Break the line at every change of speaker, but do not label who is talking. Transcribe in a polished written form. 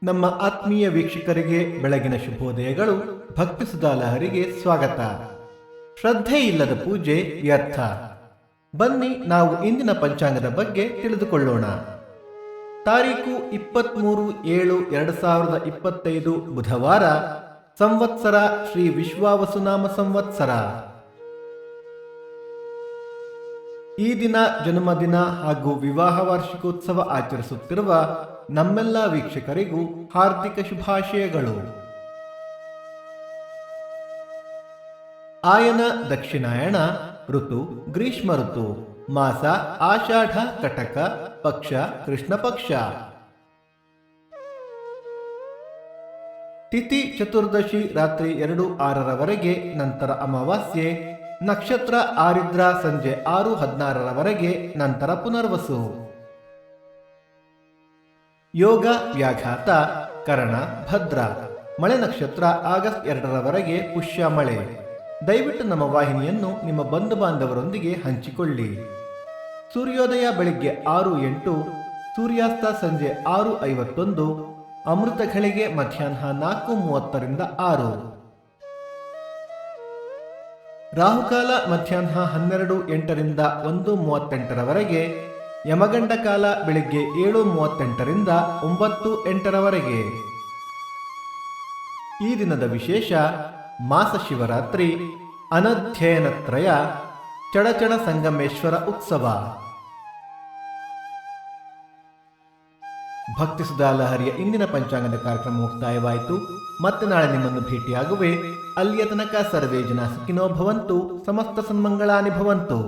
ನಮ್ಮ ಆತ್ಮೀಯ ವೀಕ್ಷಕರಿಗೆ ಬೆಳಗಿನ ಶುಭೋದಯಗಳು. ಭಕ್ತಿ ಸುಧಾಲಹರಿಗೆ ಸ್ವಾಗತ. ಶ್ರದ್ಧೆ ಇಲ್ಲದ ಪೂಜೆ ವ್ಯರ್ಥ. ಬನ್ನಿ ನಾವು ಇಂದಿನ ಪಂಚಾಂಗದ ಬಗ್ಗೆ ತಿಳಿದುಕೊಳ್ಳೋಣ. ತಾರೀಕು 23/7/2025 ಬುಧವಾರ. ಸಂವತ್ಸರ ಶ್ರೀ ವಿಶ್ವಾವಸುನಾಮ ಸಂವತ್ಸರ. ಈ ದಿನ ಜನ್ಮದಿನ ಹಾಗೂ ವಿವಾಹ ವಾರ್ಷಿಕೋತ್ಸವ ಆಚರಿಸುತ್ತಿರುವ ನಮ್ಮೆಲ್ಲ ವೀಕ್ಷಕರಿಗೂ ಹಾರ್ದಿಕ ಶುಭಾಶಯಗಳು. ಆಯನ ದಕ್ಷಿಣಾಯಣ, ಋತು ಗ್ರೀಷ್ಮ ಋತು, ಮಾಸ ಆಷಾಢ ಕಟಕ, ಪಕ್ಷ ಕೃಷ್ಣ ಪಕ್ಷ. ತಿಥಿ ಚತುರ್ದಶಿ ರಾತ್ರಿ 2:06 ನಂತರ ಅಮಾವಾಸ್ಯೆ. ನಕ್ಷತ್ರ ಆರಿದ್ರ ಸಂಜೆ 6:16 ನಂತರ ಪುನರ್ವಸು. ಯೋಗ ವ್ಯಾಘಾತ, ಕರಣ ಭದ್ರ. ಮಳೆ ನಕ್ಷತ್ರ ಆಗಸ್ಟ್ 2 ಪುಷ್ಯ ಮಳೆ. ದಯವಿಟ್ಟು ನಮ್ಮ ವಾಹಿನಿಯನ್ನು ನಿಮ್ಮ ಬಂಧು ಬಾಂಧವರೊಂದಿಗೆ ಹಂಚಿಕೊಳ್ಳಿ. ಸೂರ್ಯೋದಯ ಬೆಳಿಗ್ಗೆ 6:08, ಸೂರ್ಯಾಸ್ತ ಸಂಜೆ 6:51, ಅಮೃತ ಘಳಿಗೆ ಮಧ್ಯಾಹ್ನ 4:30 6. ರಾಹುಕಾಲ ಮಧ್ಯಾಹ್ನ 12:08 1:38, ಯಮಗಂಡ ಕಾಲ ಬೆಳಿಗ್ಗೆ 7:38 9:08. ಈ ದಿನದ ವಿಶೇಷ: ಮಾಸ ಶಿವರಾತ್ರಿ, ಅನಧ್ಯಯನತ್ರಯ, ಚಡಚಣ ಸಂಗಮೇಶ್ವರ ಉತ್ಸವ. ಭಕ್ತಿ ಸುಧಾಲಹರಿಯ ಇಂದಿನ ಪಂಚಾಂಗದ ಕಾರ್ಯಕ್ರಮ ಮುಕ್ತಾಯವಾಯಿತು. ಮತ್ತೆ ನಾಳೆ ನಿಮ್ಮನ್ನು ಭೇಟಿಯಾಗುವೆ. ಅಲ್ಲಿಯ ತನಕ ಸರ್ವೇ ಜನ ಸುಖಿನೋ ಭವಂತು, ಸಮಸ್ತ ಸನ್ಮಂಗಳಾನಿ ಭವಂತು.